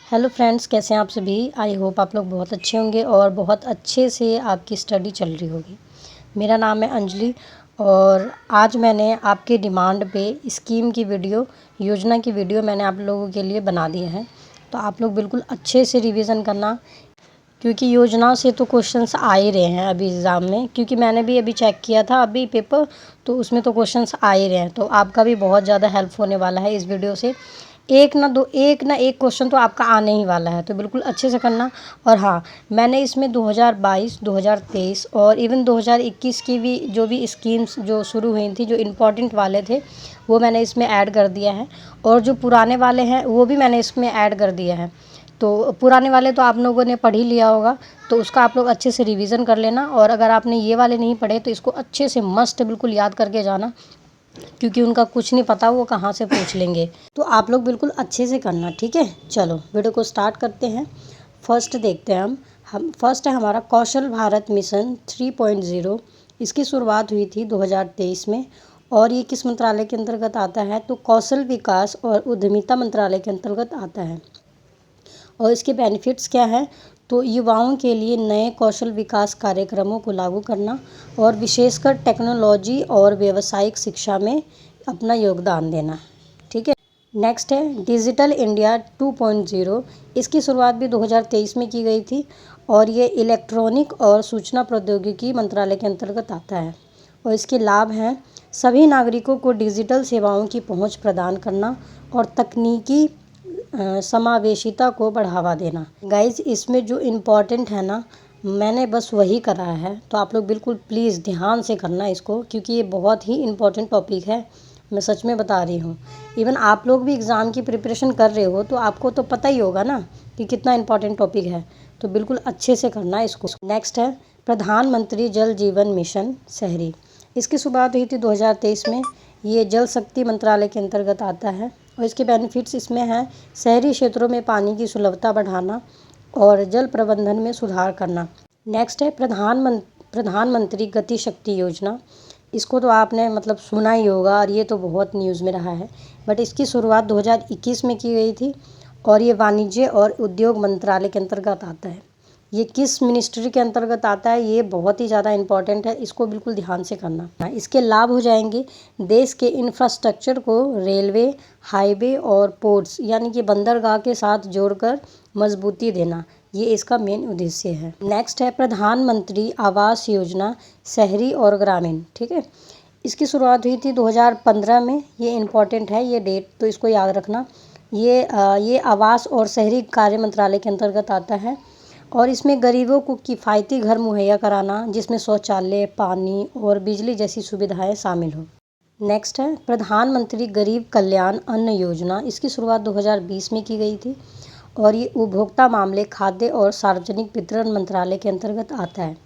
Hello friends, कैसे हैं आप सभी। आई होप आप लोग बहुत अच्छे होंगे और बहुत अच्छे से आपकी स्टडी चल रही होगी। मेरा नाम है अंजलि और आज मैंने आपके डिमांड पे स्कीम की वीडियो, योजना की वीडियो मैंने आप लोगों के लिए बना दी है। तो आप लोग बिल्कुल अच्छे से रिवीजन करना, क्योंकि योजना से तो क्वेश्चंस आ ही रहे हैं अभी एग्ज़ाम में। क्योंकि मैंने भी अभी चेक किया था अभी पेपर, तो उसमें तो क्वेश्चंस आ ही रहे हैं। तो आपका भी बहुत ज़्यादा हेल्प होने वाला है इस वीडियो से। एक ना एक क्वेश्चन तो आपका आने ही वाला है, तो बिल्कुल अच्छे से करना। और हाँ, मैंने इसमें 2022, 2023 और इवन 2021 की भी जो भी स्कीम्स जो शुरू हुई थी, जो इम्पोर्टेंट वाले थे, वो मैंने इसमें ऐड कर दिया है। और जो पुराने वाले हैं वो भी मैंने इसमें ऐड कर दिया है। तो पुराने वाले तो आप लोगों ने पढ़ ही लिया होगा, तो उसका आप लोग अच्छे से रिवीजन कर लेना। और अगर आपने ये वाले नहीं पढ़े तो इसको अच्छे से मस्त बिल्कुल याद करके जाना, क्योंकि उनका कुछ नहीं पता वो कहाँ से पूछ लेंगे। तो आप लोग बिल्कुल अच्छे से करना, ठीक है। चलो वीडियो को स्टार्ट करते हैं। फर्स्ट देखते हैं हम फर्स्ट है हमारा कौशल भारत मिशन 3.0। इसकी शुरुआत हुई थी 2023 में। और ये किस मंत्रालय के अंतर्गत आता है, तो कौशल विकास और उद्यमिता मंत्रालय के अंतर्गत आता है। और इसके बेनिफिट्स क्या हैं, तो युवाओं के लिए नए कौशल विकास कार्यक्रमों को लागू करना और विशेषकर टेक्नोलॉजी और व्यावसायिक शिक्षा में अपना योगदान देना, ठीक है। नेक्स्ट है डिजिटल इंडिया 2.0। इसकी शुरुआत भी 2023 में की गई थी और ये इलेक्ट्रॉनिक और सूचना प्रौद्योगिकी मंत्रालय के अंतर्गत आता है। और इसके लाभ हैं सभी नागरिकों को डिजिटल सेवाओं की पहुंच प्रदान करना और तकनीकी समावेशिता को बढ़ावा देना। गाइज, इसमें जो इम्पोर्टेंट है ना, मैंने बस वही करा है। तो आप लोग बिल्कुल प्लीज़ ध्यान से करना इसको, क्योंकि ये बहुत ही इम्पोर्टेंट टॉपिक है। मैं सच में बता रही हूँ। इवन आप लोग भी एग्ज़ाम की प्रिपरेशन कर रहे हो तो आपको तो पता ही होगा ना कि कितना इम्पोर्टेंट टॉपिक है। तो बिल्कुल अच्छे से करना इसको। नेक्स्ट है प्रधानमंत्री जल जीवन मिशन शहरी। इसकी शुरुआत हुई थी 2023 में। ये जल शक्ति मंत्रालय के अंतर्गत आता है। और इसके बेनिफिट्स इसमें हैं शहरी क्षेत्रों में पानी की सुलभता बढ़ाना और जल प्रबंधन में सुधार करना। नेक्स्ट है प्रधानमंत्री गति शक्ति योजना। इसको तो आपने मतलब सुना ही होगा और ये तो बहुत न्यूज़ में रहा है। बट इसकी शुरुआत 2021 में की गई थी और ये वाणिज्य और उद्योग मंत्रालय के अंतर्गत आता है। ये किस मिनिस्ट्री के अंतर्गत आता है, ये बहुत ही ज़्यादा इम्पॉर्टेंट है। इसको बिल्कुल ध्यान से करना। इसके लाभ हो जाएंगे देश के इंफ्रास्ट्रक्चर को रेलवे, हाईवे और पोर्ट्स यानी कि बंदरगाह के साथ जोड़कर मजबूती देना, ये इसका मेन उद्देश्य है। नेक्स्ट है प्रधानमंत्री आवास योजना शहरी और ग्रामीण, ठीक है। इसकी शुरुआत हुई थी 2015 में। ये इम्पॉर्टेंट है ये डेट, तो इसको याद रखना। ये आवास और शहरी कार्य मंत्रालय के अंतर्गत आता है। और इसमें गरीबों को किफ़ायती घर मुहैया कराना, जिसमें शौचालय, पानी और बिजली जैसी सुविधाएं शामिल हो। नेक्स्ट है प्रधानमंत्री गरीब कल्याण अन्न योजना। इसकी शुरुआत 2020 में की गई थी और ये उपभोक्ता मामले, खाद्य और सार्वजनिक वितरण मंत्रालय के अंतर्गत आता है।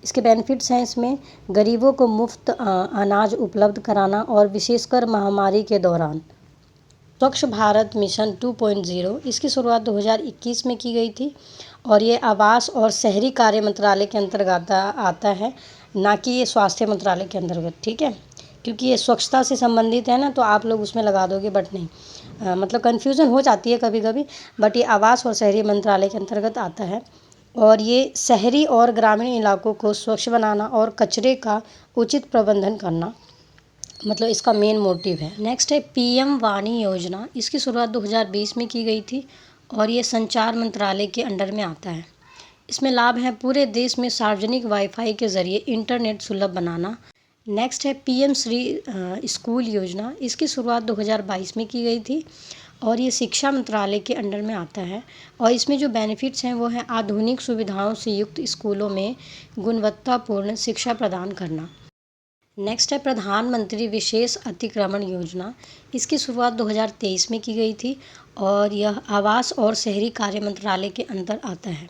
इसके बेनिफिट्स हैं इसमें गरीबों को मुफ्त अनाज उपलब्ध कराना और विशेषकर महामारी के दौरान। स्वच्छ भारत मिशन 2.0। इसकी शुरुआत 2021 में की गई थी और ये आवास और शहरी कार्य मंत्रालय के अंतर्गत आता है, ना कि ये स्वास्थ्य मंत्रालय के अंतर्गत, ठीक है। क्योंकि ये स्वच्छता से संबंधित है ना, तो आप लोग उसमें लगा दोगे, बट नहीं, मतलब कन्फ्यूज़न हो जाती है कभी कभी। बट ये आवास और शहरी मंत्रालय के अंतर्गत आता है और ये शहरी और ग्रामीण इलाकों को स्वच्छ बनाना और कचरे का उचित प्रबंधन करना, मतलब इसका मेन मोटिव है। नेक्स्ट है पीएम वाणी योजना। इसकी शुरुआत 2020 में की गई थी और ये संचार मंत्रालय के अंडर में आता है। इसमें लाभ है पूरे देश में सार्वजनिक वाईफाई के ज़रिए इंटरनेट सुलभ बनाना। नेक्स्ट है पीएम श्री स्कूल योजना। इसकी शुरुआत 2022 में की गई थी और ये शिक्षा मंत्रालय के अंडर में आता है। और इसमें जो बेनिफिट्स हैं वो हैं आधुनिक सुविधाओं से युक्त स्कूलों में गुणवत्तापूर्ण शिक्षा प्रदान करना। नेक्स्ट है प्रधानमंत्री विशेष अतिक्रमण योजना। इसकी शुरुआत 2023 में की गई थी और यह आवास और शहरी कार्य मंत्रालय के अंदर आता है।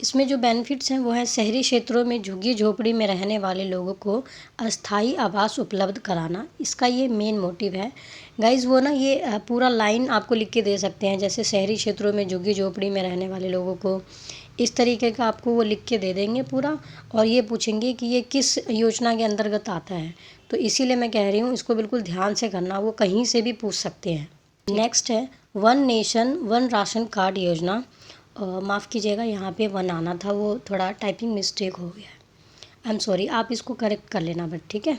इसमें जो बेनिफिट्स हैं वो हैं शहरी क्षेत्रों में झुग्गी झोपड़ी में रहने वाले लोगों को अस्थायी आवास उपलब्ध कराना, इसका ये मेन मोटिव है। गाइज़, वो ना ये पूरा लाइन आपको लिख के दे सकते हैं, जैसे शहरी क्षेत्रों में झुग्गी झोपड़ी में रहने वाले लोगों को, इस तरीके का आपको वो लिख के दे देंगे पूरा। और ये पूछेंगे कि ये किस योजना के अंतर्गत आता है, तो इसीलिए मैं कह रही हूँ इसको बिल्कुल ध्यान से करना, वो कहीं से भी पूछ सकते हैं। नेक्स्ट है one nation one ration card योजना, माफ़ कीजिएगा यहाँ पे वन आना था, वो थोड़ा टाइपिंग मिस्टेक हो गया है, आई एम सॉरी, आप इसको करेक्ट कर लेना बट ठीक है।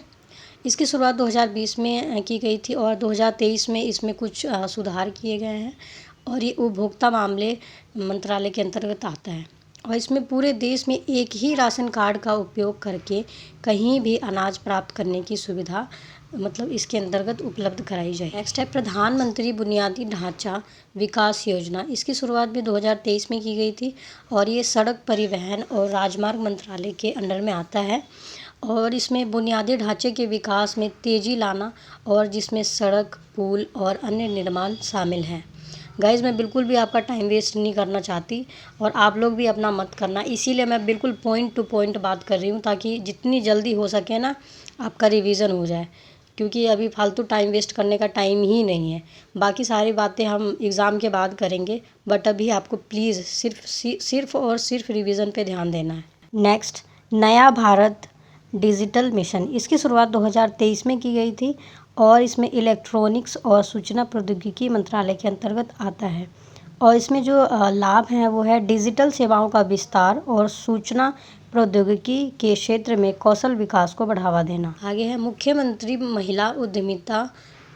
इसकी शुरुआत 2020 में की गई थी और 2023 में इसमें कुछ सुधार किए गए हैं और ये उपभोक्ता मामले मंत्रालय के अंतर्गत आता है और इसमें पूरे देश में एक ही राशन कार्ड का उपयोग करके कहीं भी अनाज प्राप्त करने की सुविधा मतलब इसके अंतर्गत उपलब्ध कराई जाए। नेक्स्ट है प्रधानमंत्री बुनियादी ढांचा विकास योजना। इसकी शुरुआत भी 2023 में की गई थी और ये सड़क परिवहन और राजमार्ग मंत्रालय के अंडर में आता है और इसमें बुनियादी ढांचे के विकास में तेज़ी लाना और जिसमें सड़क, पुल और अन्य निर्माण शामिल हैं। गाइज़, मैं बिल्कुल भी आपका टाइम वेस्ट नहीं करना चाहती और आप लोग भी अपना मत करना, इसीलिए मैं बिल्कुल पॉइंट टू पॉइंट बात कर रही हूँ ताकि जितनी जल्दी हो सके ना आपका रिवीजन हो जाए, क्योंकि अभी फालतू टाइम वेस्ट करने का टाइम ही नहीं है। बाकी सारी बातें हम एग्ज़ाम के बाद करेंगे, बट अभी आपको प्लीज़ सिर्फ और सिर्फ रिवीजन पे ध्यान देना है। नेक्स्ट, नया भारत डिजिटल मिशन। इसकी शुरुआत 2023 में की गई थी और इसमें इलेक्ट्रॉनिक्स और सूचना प्रौद्योगिकी मंत्रालय के अंतर्गत आता है और इसमें जो लाभ हैं वो है डिजिटल सेवाओं का विस्तार और सूचना प्रौद्योगिकी के क्षेत्र में कौशल विकास को बढ़ावा देना। आगे है मुख्यमंत्री महिला उद्यमिता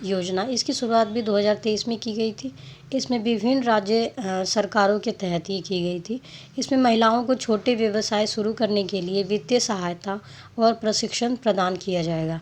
योजना। इसकी शुरुआत भी 2023 में की गई थी। इसमें विभिन्न राज्य सरकारों के तहत ही की गई थी। इसमें महिलाओं को छोटे व्यवसाय शुरू करने के लिए वित्तीय सहायता और प्रशिक्षण प्रदान किया जाएगा।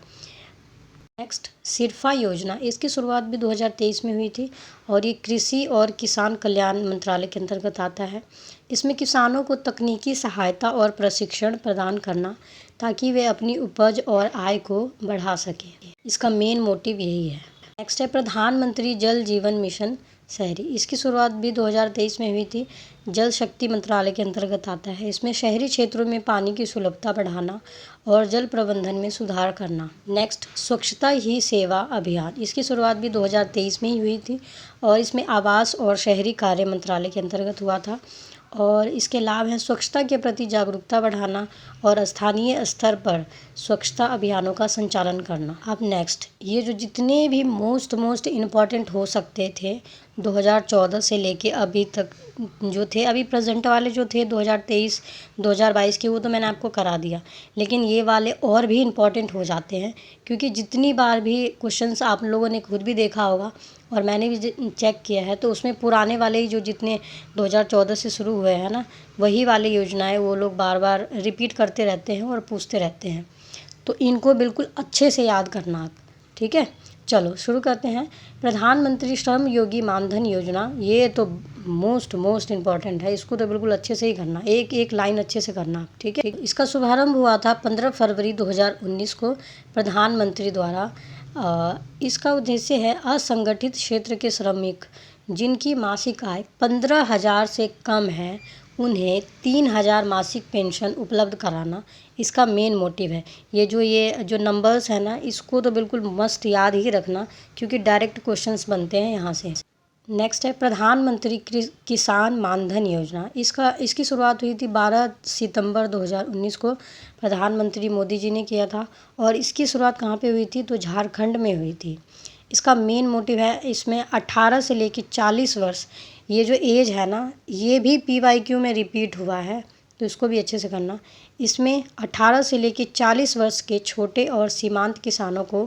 नेक्स्ट, सिरफा योजना। इसकी शुरुआत भी 2023 में हुई थी और ये कृषि और किसान कल्याण मंत्रालय के अंतर्गत आता है। इसमें किसानों को तकनीकी सहायता और प्रशिक्षण प्रदान करना ताकि वे अपनी उपज और आय को बढ़ा सकें। इसका मेन मोटिव यही है। नेक्स्ट है प्रधानमंत्री जल जीवन मिशन शहरी। इसकी शुरुआत भी 2023 में हुई थी। जल शक्ति मंत्रालय के अंतर्गत आता है। इसमें शहरी क्षेत्रों में पानी की सुलभता बढ़ाना और जल प्रबंधन में सुधार करना। नेक्स्ट, स्वच्छता ही सेवा अभियान। इसकी शुरुआत भी 2023 में ही हुई थी और इसमें आवास और शहरी कार्य मंत्रालय के अंतर्गत हुआ था और इसके लाभ हैं स्वच्छता के प्रति जागरूकता बढ़ाना और स्थानीय स्तर पर स्वच्छता अभियानों का संचालन करना। अब नेक्स्ट, ये जो जितने भी मोस्ट इम्पॉर्टेंट हो सकते थे 2014 से लेके अभी तक जो थे, अभी प्रेजेंट वाले जो थे 2023 2022 के, वो तो मैंने आपको करा दिया, लेकिन ये वाले और भी इम्पॉर्टेंट हो जाते हैं क्योंकि जितनी बार भी क्वेश्चंस आप लोगों ने खुद भी देखा होगा और मैंने भी चेक किया है, तो उसमें पुराने वाले ही जो जितने 2014 से शुरू हुए हैं ना, वही वाली योजनाएं वो लोग बार बार रिपीट करते रहते हैं और पूछते रहते हैं, तो इनको बिल्कुल अच्छे से याद करना आप, ठीक है। चलो शुरू करते हैं। प्रधानमंत्री श्रम योगी मानधन योजना, ये तो मोस्ट इम्पॉर्टेंट है, इसको तो बिल्कुल अच्छे से ही करना, एक एक लाइन अच्छे से करना, ठीक है। इसका शुभारंभ हुआ था 15 फरवरी 2019 को प्रधानमंत्री द्वारा। इसका उद्देश्य है असंगठित क्षेत्र के श्रमिक जिनकी मासिक आय 15,000 से कम है उन्हें 3,000 मासिक पेंशन उपलब्ध कराना इसका मेन मोटिव है। ये जो नंबर्स है ना, इसको तो बिल्कुल मस्त याद ही रखना क्योंकि डायरेक्ट क्वेश्चंस बनते हैं यहाँ से। नेक्स्ट है प्रधानमंत्री किसान मानधन योजना। इसकी शुरुआत हुई थी 12 सितंबर 2019 को, प्रधानमंत्री मोदी जी ने किया था और इसकी शुरुआत कहाँ पे हुई थी, तो झारखंड में हुई थी। इसका मेन मोटिव है, इसमें 18 से लेकर 40 वर्ष ये जो एज है ना, ये भी PYQ में रिपीट हुआ है, तो इसको भी अच्छे से करना। इसमें 18 से लेकर 40 वर्ष के छोटे और सीमांत किसानों को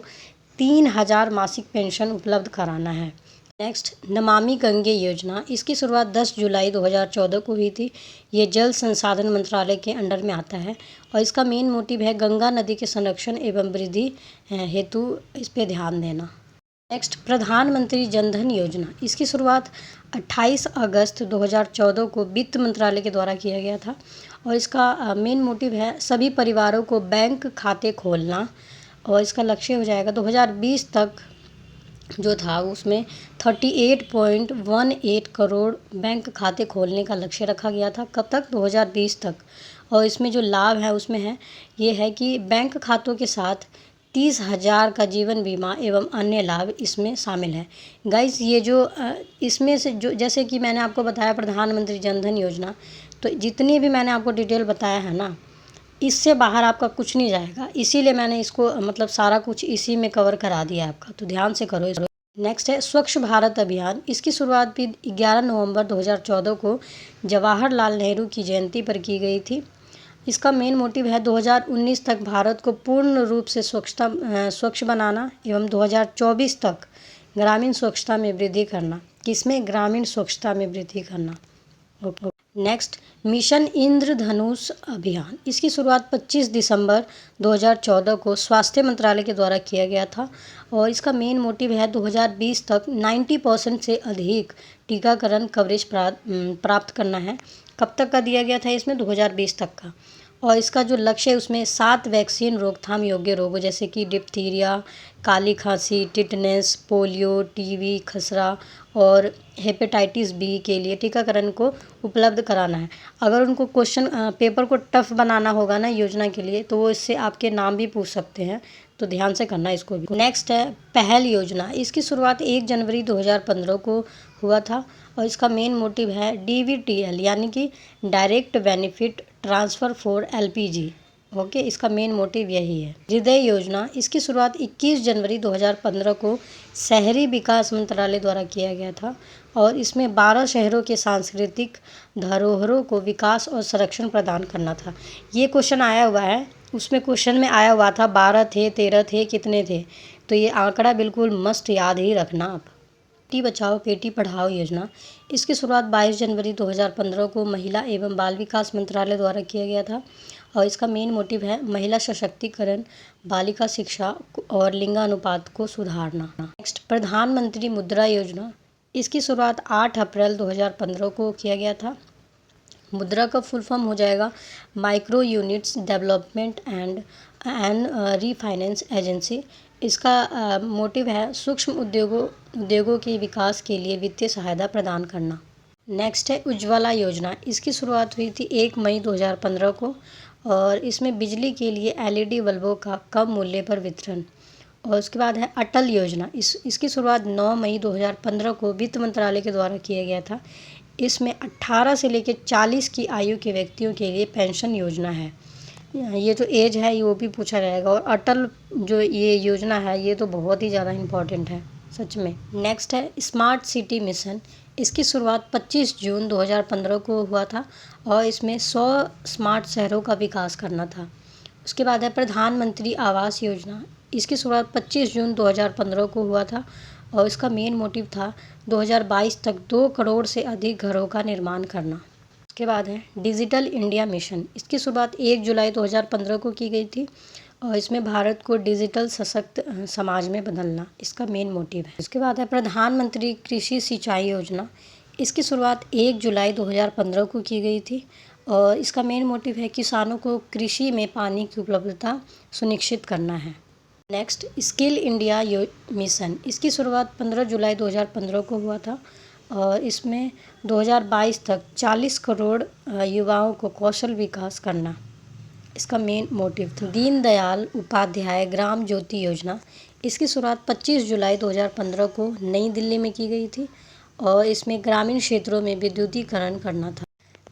3,000 मासिक पेंशन उपलब्ध कराना है। नेक्स्ट, नमामि गंगे योजना। इसकी शुरुआत 10 जुलाई 2014 को हुई थी। ये जल संसाधन मंत्रालय के अंडर में आता है और इसका मेन मोटिव है गंगा नदी के संरक्षण एवं वृद्धि हेतु इस पे ध्यान देना। नेक्स्ट, प्रधानमंत्री जनधन योजना। इसकी शुरुआत 28 अगस्त 2014 को वित्त मंत्रालय के द्वारा किया गया था और इसका मेन मोटिव है सभी परिवारों को बैंक खाते खोलना और इसका लक्ष्य हो जाएगा 2020 तक जो था उसमें 38.18 करोड़ बैंक खाते खोलने का लक्ष्य रखा गया था। कब तक, 2020 तक। और इसमें जो लाभ है उसमें है ये है कि बैंक खातों के साथ 30,000 का जीवन बीमा एवं अन्य लाभ इसमें शामिल है। गाइस, ये जो इसमें से जो जैसे कि मैंने आपको बताया प्रधानमंत्री जनधन योजना, तो जितनी भी मैंने आपको डिटेल बताया है ना, इससे बाहर आपका कुछ नहीं जाएगा, इसीलिए मैंने इसको मतलब सारा कुछ इसी में कवर करा दिया है आपका, तो ध्यान से करो। नेक्स्ट है स्वच्छ भारत अभियान। इसकी शुरुआत भी 11 नवंबर 2014 को जवाहरलाल नेहरू की जयंती पर की गई थी। इसका मेन मोटिव है 2019 तक भारत को पूर्ण रूप से स्वच्छ बनाना एवं 2024 तक ग्रामीण स्वच्छता में वृद्धि करना। किसमें? ग्रामीण स्वच्छता में वृद्धि करना। नेक्स्ट, मिशन इंद्रधनुष अभियान। इसकी शुरुआत 25 दिसंबर 2014 को स्वास्थ्य मंत्रालय के द्वारा किया गया था और इसका मेन मोटिव है 2020 तक 90% से अधिक टीकाकरण कवरेज प्राप्त करना है। कब तक का दिया गया था इसमें? 2020 तक का। और इसका जो लक्ष्य है उसमें 7 वैक्सीन रोकथाम योग्य रोगों जैसे कि डिप्थीरिया, काली खांसी, टिटनेस, पोलियो, टीबी, खसरा और हेपेटाइटिस बी के लिए टीकाकरण को उपलब्ध कराना है। अगर उनको क्वेश्चन पेपर को टफ बनाना होगा ना योजना के लिए, तो वो इससे आपके नाम भी पूछ सकते हैं, तो ध्यान से करना इसको भी। नेक्स्ट है पहल योजना। इसकी शुरुआत 1 जनवरी 2015 को हुआ था और इसका मेन मोटिव है DBTL यानी कि direct benefit transfer for LPG। Okay, इसका मेन मोटिव यही है। हृदय योजना। इसकी शुरुआत 21 जनवरी 2015 को शहरी विकास मंत्रालय द्वारा किया गया था और इसमें 12 शहरों के सांस्कृतिक धरोहरों को विकास और संरक्षण प्रदान करना था। ये क्वेश्चन आया हुआ है, उसमें क्वेश्चन में आया हुआ था 12 थे, 13 थे, कितने थे, तो ये आंकड़ा बिल्कुल मस्ट याद ही रखना आप। बेटी बचाओ बेटी पढ़ाओ योजना। इसकी शुरुआत 22 जनवरी 2015 को महिला एवं बाल विकास मंत्रालय द्वारा किया गया था और इसका मेन मोटिव है महिला सशक्तिकरण, बालिका शिक्षा और लिंगानुपात को सुधारना। नेक्स्ट, प्रधानमंत्री मुद्रा योजना। इसकी शुरुआत 8 अप्रैल 2015 को किया गया था। मुद्रा का फुल फॉर्म हो जाएगा micro units development and refinance agency. इसका मोटिव है सूक्ष्म उद्योगों के विकास के लिए वित्तीय सहायता प्रदान करना। नेक्स्ट है उज्ज्वला योजना। इसकी शुरुआत हुई थी 1 मई 2015 को और इसमें बिजली के लिए LED बल्बों का कम मूल्य पर वितरण। और उसके बाद है अटल योजना। इसकी शुरुआत 9 मई 2015 को वित्त मंत्रालय के द्वारा किया गया था। इसमें 18 से लेकर 40 की आयु के व्यक्तियों के लिए पेंशन योजना है। ये जो एज है ये वो भी पूछा जाएगा। और अटल जो ये योजना है ये तो बहुत ही ज़्यादा इम्पॉर्टेंट है सच में। नेक्स्ट है स्मार्ट सिटी मिशन। इसकी शुरुआत 25 जून 2015 को हुआ था और इसमें 100 स्मार्ट शहरों का विकास करना था। उसके बाद है प्रधानमंत्री आवास योजना। इसकी शुरुआत 25 जून 2015 को हुआ था और इसका मेन मोटिव था 2022 तक 2 करोड़ से अधिक घरों का निर्माण करना। उसके बाद है डिजिटल इंडिया मिशन। इसकी शुरुआत 1 जुलाई 2015 को की गई थी और इसमें भारत को डिजिटल सशक्त समाज में बदलना इसका मेन मोटिव है। उसके बाद है प्रधानमंत्री कृषि सिंचाई योजना। इसकी शुरुआत 1 जुलाई 2015 को की गई थी और इसका मेन मोटिव है किसानों को कृषि में पानी की उपलब्धता सुनिश्चित करना है। Next, skill India mission. इसकी शुरुआत 15 जुलाई 2015 को हुआ था और इसमें 2022 तक 40 करोड़ युवाओं को कौशल विकास करना इसका मेन मोटिव था। दीनदयाल उपाध्याय ग्राम ज्योति योजना। इसकी शुरुआत 25 जुलाई 2015 को नई दिल्ली में की गई थी और इसमें ग्रामीण क्षेत्रों में विद्युतीकरण करना था।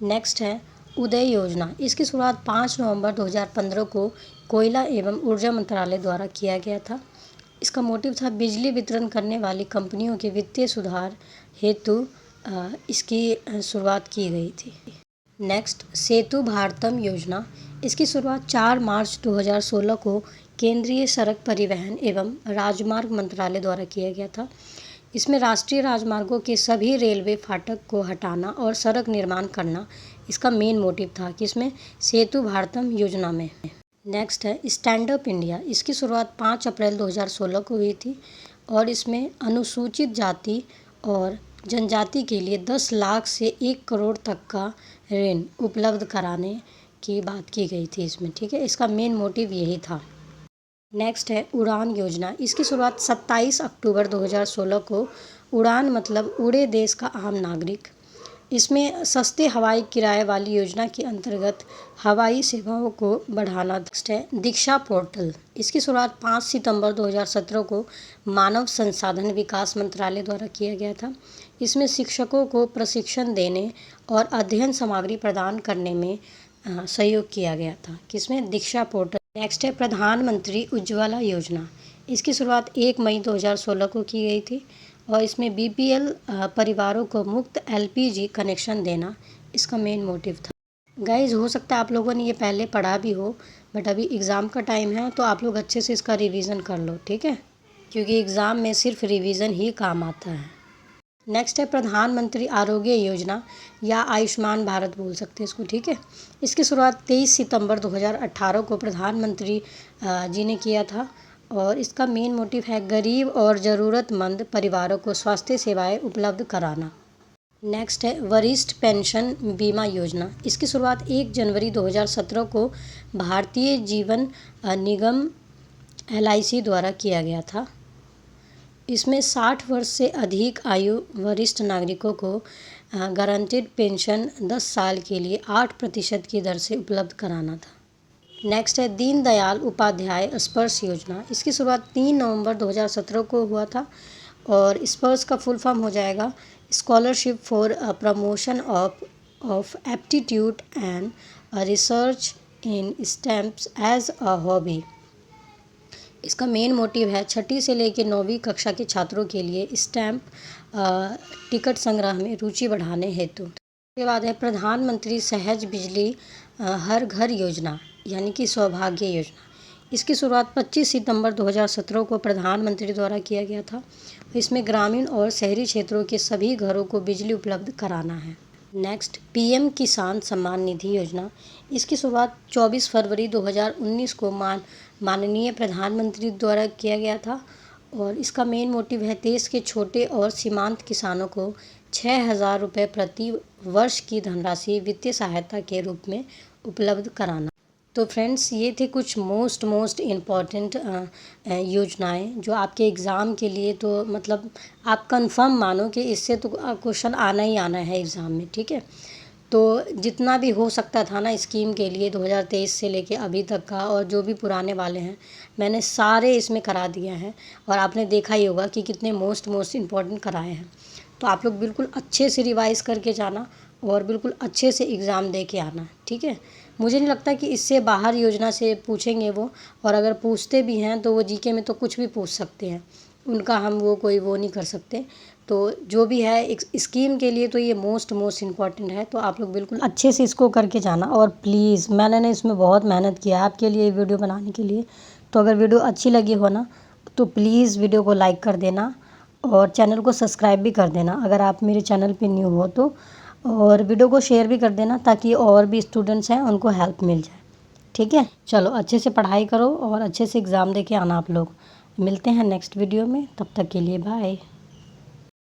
नेक्स्ट है उदय योजना। इसकी शुरुआत 5 नवंबर 2015 को कोयला एवं ऊर्जा मंत्रालय द्वारा किया गया था। इसका मोटिव था बिजली वितरण करने वाली कंपनियों के वित्तीय सुधार हेतु इसकी शुरुआत की गई थी। नेक्स्ट, सेतु भारतम योजना। इसकी शुरुआत 4 मार्च 2016 को केंद्रीय सड़क परिवहन एवं राजमार्ग मंत्रालय द्वारा किया गया था। इसमें राष्ट्रीय राजमार्गों के सभी रेलवे फाटक को हटाना और सड़क निर्माण करना इसका मेन मोटिव था किसमें? सेतु भारतम योजना में। नेक्स्ट है स्टैंड अप इंडिया। इसकी शुरुआत 5 अप्रैल 2016 को हुई थी और इसमें अनुसूचित जाति और जनजाति के लिए 10 लाख से 1 करोड़ तक का ऋण उपलब्ध कराने की बात की गई थी इसमें, ठीक है। इसका मेन मोटिव यही था। नेक्स्ट है उड़ान योजना। इसकी शुरुआत 27 अक्टूबर 2016 को उड़ान मतलब उड़े देश का आम नागरिक। इसमें सस्ते हवाई किराए वाली योजना के अंतर्गत हवाई सेवाओं को बढ़ाना। नेक्स्ट है दीक्षा पोर्टल। इसकी शुरुआत 5 सितंबर 2017 को मानव संसाधन विकास मंत्रालय द्वारा किया गया था। इसमें शिक्षकों को प्रशिक्षण देने और अध्ययन सामग्री प्रदान करने में सहयोग किया गया था किसमें? दीक्षा पोर्टल। नेक्स्ट है प्रधानमंत्री उज्ज्वला योजना। इसकी शुरुआत 1 मई 2016 को की गई थी और इसमें बीपीएल परिवारों को मुफ्त एलपीजी कनेक्शन देना इसका मेन मोटिव था। गाइज़, हो सकता है आप लोगों ने ये पहले पढ़ा भी हो, बट अभी एग्ज़ाम का टाइम है तो आप लोग अच्छे से इसका रिवीजन कर लो, ठीक है, क्योंकि एग्ज़ाम में सिर्फ रिवीजन ही काम आता है। नेक्स्ट है प्रधानमंत्री आरोग्य योजना या आयुष्मान भारत बोल सकते हैं इसको, ठीक है। इसकी शुरुआत 23 सितंबर 2018 को प्रधानमंत्री जी ने किया था और इसका मेन मोटिव है गरीब और ज़रूरतमंद परिवारों को स्वास्थ्य सेवाएं उपलब्ध कराना। नेक्स्ट है वरिष्ठ पेंशन बीमा योजना। इसकी शुरुआत 1 जनवरी 2017 को भारतीय जीवन निगम LIC द्वारा किया गया था। इसमें 60 वर्ष से अधिक आयु वरिष्ठ नागरिकों को गारंटीड पेंशन 10 साल के लिए 8% की दर से उपलब्ध कराना था। नेक्स्ट है दीनदयाल उपाध्याय स्पर्श योजना। इसकी शुरुआत 3 नवंबर 2017 को हुआ था और स्पर्श का फुल फॉर्म हो जाएगा scholarship for promotion of aptitude and research in stamps as a hobby. इसका मेन मोटिव है 6ठी से लेकर 9वीं कक्षा के छात्रों के लिए स्टैम्प टिकट संग्रह में रुचि बढ़ाने हेतु। उसके बाद है प्रधानमंत्री सहज बिजली हर घर योजना यानी कि सौभाग्य योजना। इसकी शुरुआत 25 सितंबर 2017 को प्रधानमंत्री द्वारा किया गया था। इसमें ग्रामीण और शहरी क्षेत्रों के सभी घरों को बिजली उपलब्ध कराना है। नेक्स्ट PM किसान सम्मान निधि योजना। इसकी शुरुआत 24 फरवरी 2019 को माननीय प्रधानमंत्री द्वारा किया गया था और इसका मेन मोटिव है देश के छोटे और सीमांत किसानों को 6,000 रुपये प्रति वर्ष की धनराशि वित्तीय सहायता के रूप में उपलब्ध कराना। तो फ्रेंड्स, ये थे कुछ मोस्ट इम्पॉर्टेंट योजनाएं जो आपके एग्ज़ाम के लिए, तो मतलब आप कंफर्म मानो कि इससे तो क्वेश्चन आना ही आना है एग्ज़ाम में, ठीक है। तो जितना भी हो सकता था ना स्कीम के लिए 2023 से लेके अभी तक का और जो भी पुराने वाले हैं मैंने सारे इसमें करा दिए हैं और आपने देखा ही होगा कि कितने मोस्ट इम्पॉर्टेंट कराए हैं। तो आप लोग बिल्कुल अच्छे से रिवाइज़ करके जाना और बिल्कुल अच्छे से एग्ज़ाम दे के आना, ठीक है। मुझे नहीं लगता कि इससे बाहर योजना से पूछेंगे वो, और अगर पूछते भी हैं तो वो जीके में तो कुछ भी पूछ सकते हैं, उनका हम वो नहीं कर सकते। तो जो भी है एक स्कीम के लिए तो ये मोस्ट इम्पॉर्टेंट है। तो आप लोग बिल्कुल अच्छे से इसको करके जाना और प्लीज़, मैंने ना इसमें बहुत मेहनत किया है आपके लिए वीडियो बनाने के लिए। तो अगर वीडियो अच्छी लगी हो ना तो प्लीज़ वीडियो को लाइक कर देना और चैनल को सब्सक्राइब भी कर देना अगर आप मेरे चैनल पे न्यू हो तो, और वीडियो को शेयर भी कर देना ताकि और भी स्टूडेंट्स हैं उनको हेल्प मिल जाए, ठीक है। चलो अच्छे से पढ़ाई करो और अच्छे से एग्ज़ाम दे के आना आप लोग। मिलते हैं नेक्स्ट वीडियो में, तब तक के लिए बाय।